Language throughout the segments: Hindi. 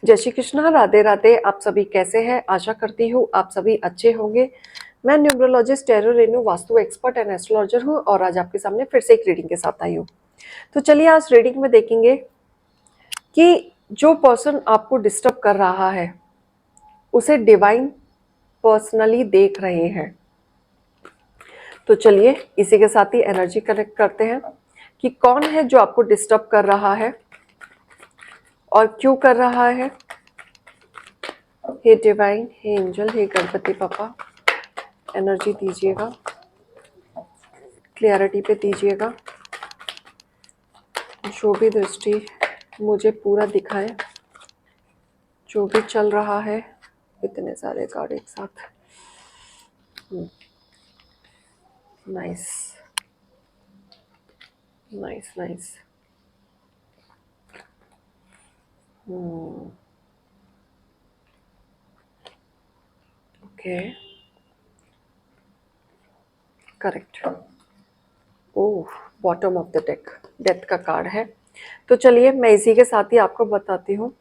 जय श्री कृष्णा, राधे राधे। आप सभी कैसे हैं? आशा करती हूँ आप सभी अच्छे होंगे। मैं numerologist tarot Renu, vastu expert and astrologer हूँ और आज आपके सामने फिर से एक रीडिंग के साथ आई हूँ। तो चलिए आज रीडिंग में देखेंगे कि जो पर्सन आपको डिस्टर्ब कर रहा है उसे डिवाइन पर्सनली देख रहे हैं। तो चलिए इसी के साथ ही एनर्जी कनेक्ट करते हैं कि कौन है जो आपको डिस्टर्ब कर रहा है और क्यों कर रहा है। हे डिवाइन, हे एंजल, हे गणपति पापा, एनर्जी दीजिएगा, क्लियरिटी पे दीजिएगा। जो भी दृष्टि मुझे पूरा दिखाए, जो भी चल रहा है। इतने सारे कार्ड एक साथ। Nice nice nice. Okay, correct. Oh, bottom of the deck death का कार्ड है। तो चलिए मैं इसी के साथ ही आपको बताती हूँ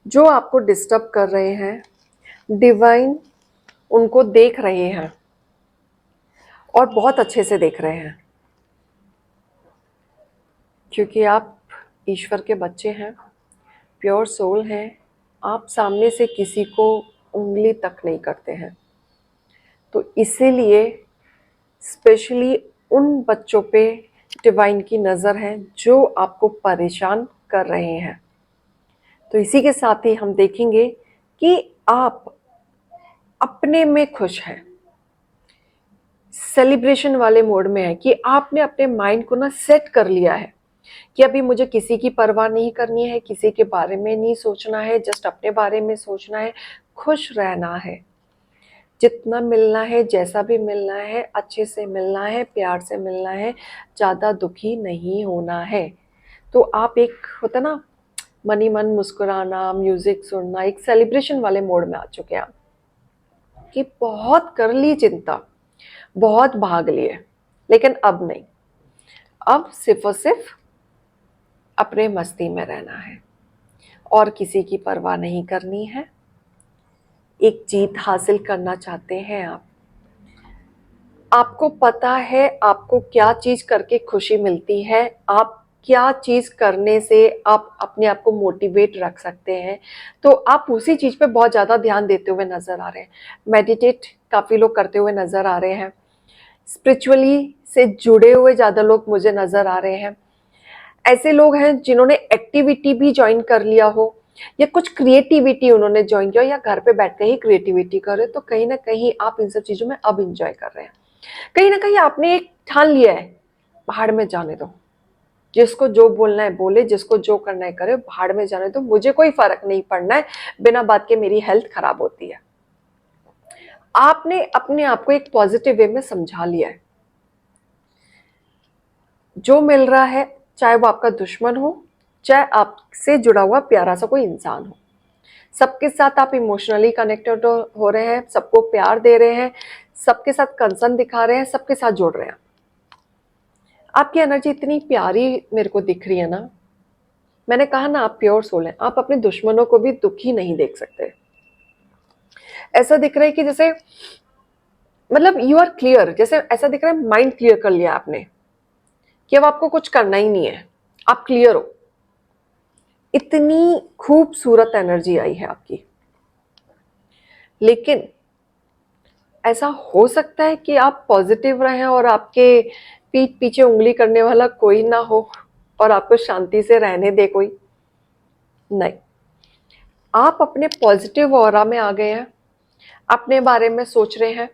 जो आपको डिस्टर्ब कर रहे हैं, डिवाइन उनको देख रहे हैं और बहुत अच्छे से देख रहे हैं, क्योंकि आप ईश्वर के बच्चे हैं, प्योर सोल हैं। आप सामने से किसी को उंगली तक नहीं करते हैं। तो इसीलिए स्पेशली उन बच्चों पे डिवाइन की नज़र है जो आपको परेशान कर रहे हैं। तो इसी के साथ ही हम देखेंगे कि आप अपने में खुश हैं, सेलिब्रेशन वाले मोड में है, कि आपने अपने माइंड को ना सेट कर लिया है कि अभी मुझे किसी की परवाह नहीं करनी है, किसी के बारे में नहीं सोचना है, जस्ट अपने बारे में सोचना है, खुश रहना है। जितना मिलना है, जैसा भी मिलना है, अच्छे से मिलना है, प्यार से मिलना है, ज़्यादा दुखी नहीं होना है। तो आप एक होता ना मन ही मन मुस्कुराना, म्यूजिक सुनना, एक सेलिब्रेशन वाले मोड में आ चुके हैं आप कि बहुत कर ली चिंता, बहुत भाग लिए, लेकिन अब नहीं। अब सिर्फ और सिर्फ अपने मस्ती में रहना है और किसी की परवाह नहीं करनी है। एक जीत हासिल करना चाहते हैं आप। आपको पता है आपको क्या चीज करके खुशी मिलती है, आप क्या चीज करने से आप अपने आप को मोटिवेट रख सकते हैं। तो आप उसी चीज पे बहुत ज्यादा ध्यान देते हुए नजर आ रहे हैं। मेडिटेट काफी लोग करते हुए नजर आ रहे हैं। स्पिरिचुअली से जुड़े हुए ज्यादा लोग मुझे नजर आ रहे हैं। ऐसे लोग हैं जिन्होंने एक्टिविटी भी ज्वाइन कर लिया हो या कुछ क्रिएटिविटी उन्होंने ज्वाइन किया, या घर पे बैठ के ही क्रिएटिविटी कर रहे। तो कहीं ना कहीं आप इन सब चीजों में अब इंजॉय कर रहे हैं। कहीं ना कहीं आपने एक ठान लिया है, भाड़ में जाने दो, जिसको जो बोलना है बोले, जिसको जो करना है करे, भाड़ में जाने दो, मुझे कोई फर्क नहीं पड़ना है, बिना बात के मेरी हेल्थ खराब होती है। आपने अपने आप को एक पॉजिटिव वे में समझा लिया है। जो मिल रहा है, चाहे वो आपका दुश्मन हो, चाहे आपसे जुड़ा हुआ प्यारा सा कोई इंसान हो, सबके साथ आप इमोशनली कनेक्टेड हो रहे हैं, सबको प्यार दे रहे हैं, सबके साथ कंसर्न दिखा रहे हैं, सबके साथ जुड़ रहे हैं। आपकी एनर्जी इतनी प्यारी मेरे को दिख रही है ना। मैंने कहा ना, आप प्योर सोल हैं। आप अपने दुश्मनों को भी दुखी नहीं देख सकते। ऐसा दिख रहा है कि जैसे मतलब यू आर क्लियर, जैसे ऐसा दिख रहा है माइंड क्लियर कर लिया आपने कि अब आपको कुछ करना ही नहीं है, आप क्लियर हो। इतनी खूबसूरत एनर्जी आई है आपकी। लेकिन ऐसा हो सकता है कि आप पॉजिटिव रहें और आपके पीठ पीछे उंगली करने वाला कोई ना हो और आपको शांति से रहने दे कोई। नहीं, आप अपने पॉजिटिव ऑरा में आ गए हैं, अपने बारे में सोच रहे हैं,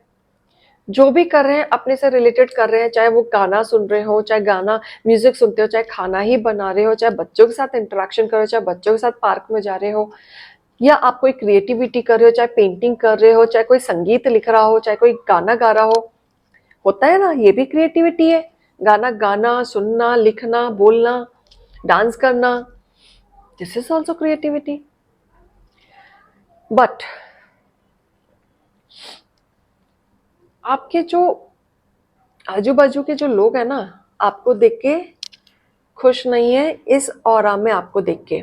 जो भी कर रहे हैं अपने से रिलेटेड कर रहे हैं। चाहे वो गाना सुन रहे हो, चाहे गाना म्यूजिक सुनते हो, चाहे खाना ही बना रहे हो, चाहे बच्चों के साथ इंटरेक्शन कर रहे हो, चाहे बच्चों के साथ पार्क में जा रहे हो, या आप कोई क्रिएटिविटी कर रहे हो, चाहे पेंटिंग कर रहे हो, चाहे कोई संगीत लिख रहा हो, चाहे कोई गाना गा रहा हो। होता है ना, ये भी क्रिएटिविटी है। गाना गाना, सुनना, लिखना, बोलना, डांस करना, this is also creativity. But आपके जो आजू बाजू के जो लोग हैं ना, आपको देख के खुश नहीं है, इस ऑरा में आपको देख के।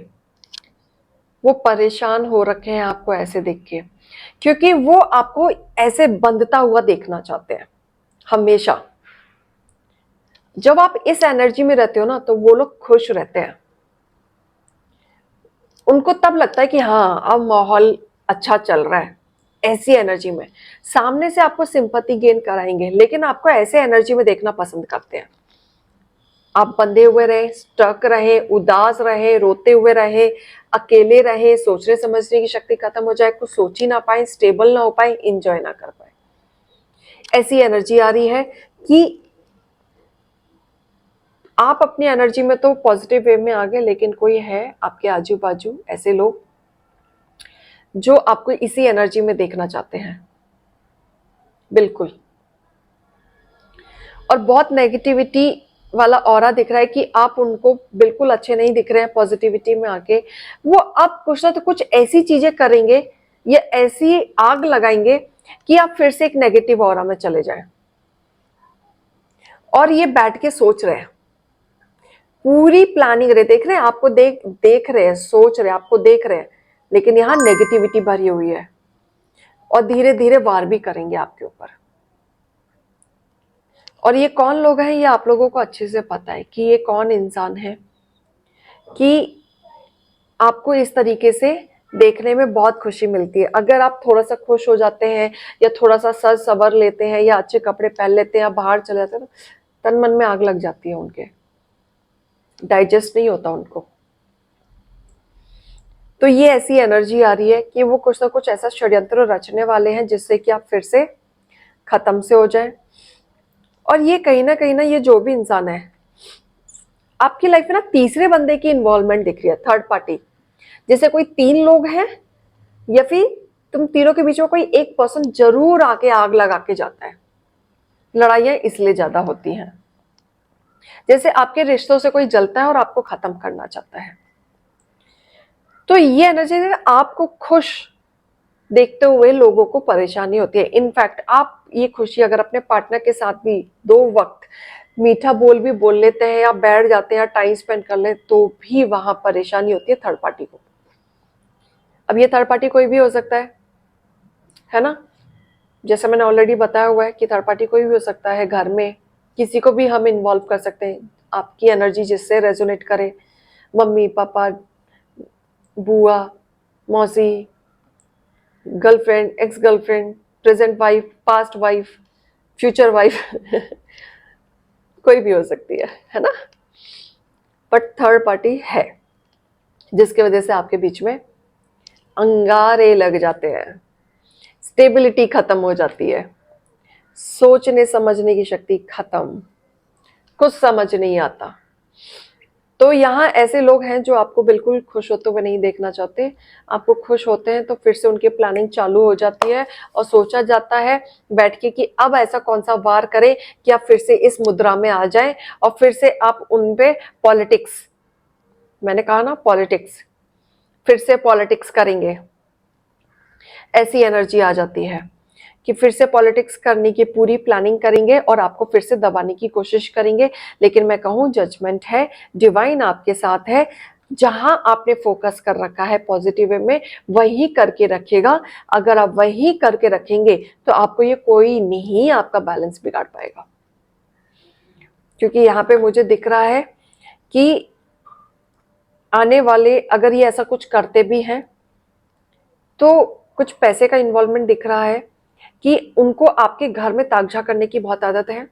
वो परेशान हो रखे हैं आपको ऐसे देख के, क्योंकि वो आपको ऐसे बंधता हुआ देखना चाहते हैं हमेशा। जब आप इस एनर्जी में रहते हो ना, तो वो लोग खुश रहते हैं। उनको तब लगता है कि हाँ, अब माहौल अच्छा चल रहा है। ऐसी एनर्जी में सामने से आपको सिंपैथी गेन कराएंगे, लेकिन आपको ऐसे एनर्जी में देखना पसंद करते हैं। आप बंधे हुए रहे, स्टक रहे, उदास रहे, रोते हुए रहे, अकेले रहे, सोचने समझने की शक्ति खत्म हो जाए, कुछ सोच ही ना पाए, स्टेबल ना हो पाए, इंजॉय ना कर पाए। ऐसी एनर्जी आ रही है कि आप अपनी एनर्जी में तो पॉजिटिव वे में आ गए, लेकिन कोई है आपके आजू बाजू ऐसे लोग जो आपको इसी एनर्जी में देखना चाहते हैं, बिल्कुल। और बहुत नेगेटिविटी वाला ऑरा दिख रहा है कि आप उनको बिल्कुल अच्छे नहीं दिख रहे हैं पॉजिटिविटी में आके। वो अब कुछ ना तो कुछ ऐसी चीजें करेंगे या ऐसी आग लगाएंगे कि आप फिर से एक नेगेटिव ऑरा में चले जाएं। और ये बैठ के सोच रहे हैं, पूरी प्लानिंग रहे, देख रहे हैं आपको, देख रहे हैं, सोच रहे हैं, आपको देख रहे हैं, लेकिन यहां नेगेटिविटी भरी हुई है और धीरे धीरे वार भी करेंगे आपके ऊपर। और ये कौन लोग हैं, ये आप लोगों को अच्छे से पता है कि ये कौन इंसान है कि आपको इस तरीके से देखने में बहुत खुशी मिलती है। अगर आप थोड़ा सा खुश हो जाते हैं या थोड़ा सा सज सवर लेते हैं या अच्छे कपड़े पहन लेते हैं या बाहर चले जाते हैं, तो तन मन में आग लग जाती है उनके, डाइजेस्ट नहीं होता उनको। तो ये ऐसी एनर्जी आ रही है कि वो कुछ ना कुछ ऐसा षड्यंत्र रचने वाले हैं जिससे कि आप फिर से खत्म से हो जाए। और ये कहीं ना ये जो भी इंसान है आपकी लाइफ में ना, तीसरे बंदे की इन्वॉल्वमेंट दिख रही है, थर्ड पार्टी। जैसे कोई तीन लोग हैं या फिर तुम तीनों के बीच में कोई एक पर्सन जरूर आके आग लगा के जाता है। लड़ाइयां इसलिए ज्यादा होती हैं, जैसे आपके रिश्तों से कोई जलता है और आपको खत्म करना चाहता है। तो ये एनर्जी आपको खुश देखते हुए लोगों को परेशानी होती है। इनफैक्ट आप ये खुशी अगर अपने पार्टनर के साथ भी दो वक्त मीठा बोल भी बोल लेते हैं या बैठ जाते हैं या टाइम स्पेंड कर ले, तो भी वहां परेशानी होती है थर्ड पार्टी को। अब ये थर्ड पार्टी कोई भी हो सकता है ना। जैसे मैंने ऑलरेडी बताया हुआ है कि थर्ड पार्टी कोई भी हो सकता है, घर में किसी को भी हम इन्वॉल्व कर सकते हैं, आपकी एनर्जी जिससे रेजोनेट करे। मम्मी पापा, बुआ, मौसी, girlfriend, ex girlfriend, present wife, past wife, future wife कोई भी हो सकती है ना। बट थर्ड पार्टी है जिसकी वजह से आपके बीच में अंगारे लग जाते हैं, स्टेबिलिटी खत्म हो जाती है, सोचने समझने की शक्ति खत्म, कुछ समझ नहीं आता। तो यहाँ ऐसे लोग हैं जो आपको बिल्कुल खुश होते हुए नहीं देखना चाहते। आपको खुश होते हैं तो फिर से उनकी प्लानिंग चालू हो जाती है और सोचा जाता है बैठ के कि अब ऐसा कौन सा वार करें कि आप फिर से इस मुद्रा में आ जाएं और फिर से आप उन पे पॉलिटिक्स, मैंने कहा ना पॉलिटिक्स, फिर से पॉलिटिक्स करेंगे। ऐसी एनर्जी आ जाती है कि फिर से पॉलिटिक्स करने की पूरी प्लानिंग करेंगे और आपको फिर से दबाने की कोशिश करेंगे। लेकिन मैं कहूँ जजमेंट है, डिवाइन आपके साथ है। जहां आपने फोकस कर रखा है पॉजिटिव वे में, वही करके रखेगा। अगर आप वही करके रखेंगे तो आपको ये कोई नहीं आपका बैलेंस बिगाड़ पाएगा। क्योंकि यहाँ पे मुझे दिख रहा है कि आने वाले अगर ये ऐसा कुछ करते भी हैं तो कुछ पैसे का इन्वॉल्वमेंट दिख रहा है कि उनको आपके घर में ताकझा करने की बहुत आदत है,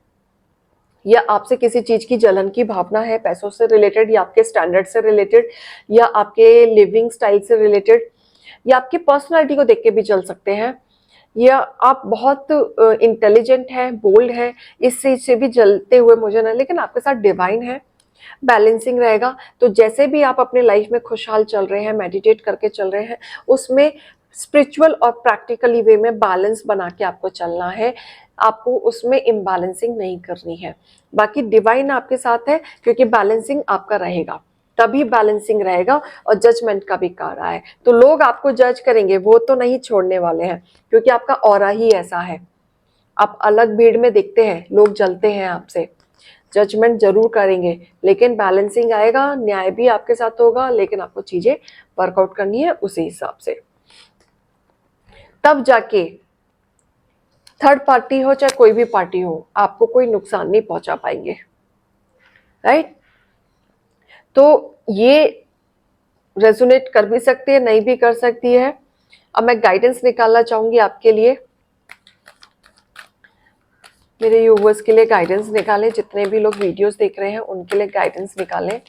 या आपसे किसी चीज की जलन की भावना है, पैसों से रिलेटेड या आपके स्टैंडर्ड से रिलेटेड या आपके लिविंग स्टाइल से रिलेटेड, या आपकी पर्सनालिटी को देख के भी जल सकते हैं, या आप बहुत इंटेलिजेंट हैं, बोल्ड हैं, इस चीज से भी जलते हुए मुझे ना। लेकिन आपके साथ डिवाइन है, बैलेंसिंग रहेगा। तो जैसे भी आप अपने लाइफ में खुशहाल चल रहे हैं, मेडिटेट करके चल रहे हैं, उसमें स्पिरिचुअल और प्रैक्टिकली वे में बैलेंस बना के आपको चलना है। आपको उसमें इम्बैलेंसिंग नहीं करनी है। बाकी डिवाइन आपके साथ है क्योंकि बैलेंसिंग आपका रहेगा, तभी बैलेंसिंग रहेगा। और जजमेंट का भी कह रहा है, तो लोग आपको जज करेंगे, वो तो नहीं छोड़ने वाले हैं, क्योंकि आपका ऑरा ही ऐसा है। आप अलग भीड़ में दिखते हैं, लोग जलते हैं आपसे, जजमेंट जरूर करेंगे, लेकिन बैलेंसिंग आएगा, न्याय भी आपके साथ होगा, लेकिन आपको चीजें वर्कआउट करनी है उसी हिसाब से, तब जाके थर्ड पार्टी हो चाहे कोई भी पार्टी हो आपको कोई नुकसान नहीं पहुंचा पाएंगे, राइट। तो ये रेजोनेट कर भी सकती है, नहीं भी कर सकती है। अब मैं गाइडेंस निकालना चाहूंगी आपके लिए, मेरे व्यूवर्स के लिए गाइडेंस निकालें, जितने भी लोग वीडियोस देख रहे हैं उनके लिए गाइडेंस निकालें,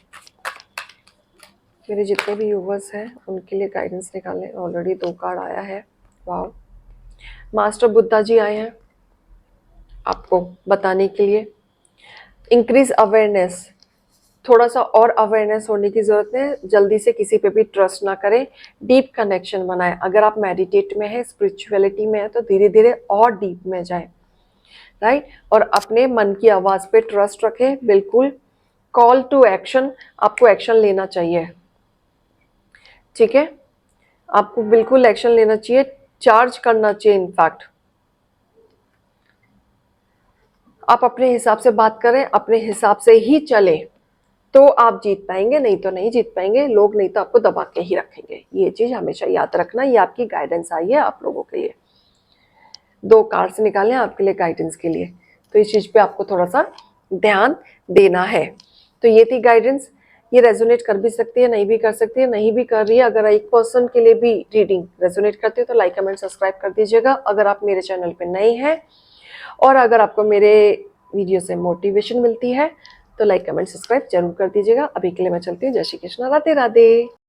मेरे जितने भी व्यूवर्स हैं उनके लिए गाइडेंस निकालें। ऑलरेडी 2 कार्ड आया है, वाह। मास्टर बुद्धा जी आए हैं आपको बताने के लिए, इंक्रीज अवेयरनेस, थोड़ा सा और अवेयरनेस होने की जरूरत है, जल्दी से किसी पे भी ट्रस्ट ना करें, डीप कनेक्शन बनाएं। अगर आप मेडिटेट में है, स्पिरिचुअलिटी में है, तो धीरे धीरे और डीप में जाएं, राइट। और अपने मन की आवाज पे ट्रस्ट रखें, बिल्कुल कॉल टू एक्शन, आपको एक्शन लेना चाहिए, ठीक है, आपको बिल्कुल एक्शन लेना चाहिए, चार्ज करना चाहिए। इनफैक्ट आप अपने हिसाब से बात करें, अपने हिसाब से ही चले, तो आप जीत पाएंगे, नहीं तो नहीं जीत पाएंगे। लोग नहीं तो आपको दबा के ही रखेंगे, ये चीज हमेशा याद रखना। ये आपकी गाइडेंस आई है आप लोगों के लिए, 2 कार्ड्स निकाले आपके लिए गाइडेंस के लिए, तो इस चीज पे आपको थोड़ा सा ध्यान देना है। तो ये थी गाइडेंस, ये रेजोनेट कर भी सकती है, नहीं भी कर सकती है, नहीं भी कर रही है। अगर एक पर्सन के लिए भी रीडिंग रेजोनेट करती है तो लाइक कमेंट सब्सक्राइब कर दीजिएगा। अगर आप मेरे चैनल पे नए हैं और अगर आपको मेरे वीडियो से मोटिवेशन मिलती है तो लाइक कमेंट सब्सक्राइब जरूर कर दीजिएगा। अभी के लिए मैं चलती हूँ, जय श्री कृष्णा, राधे राधे।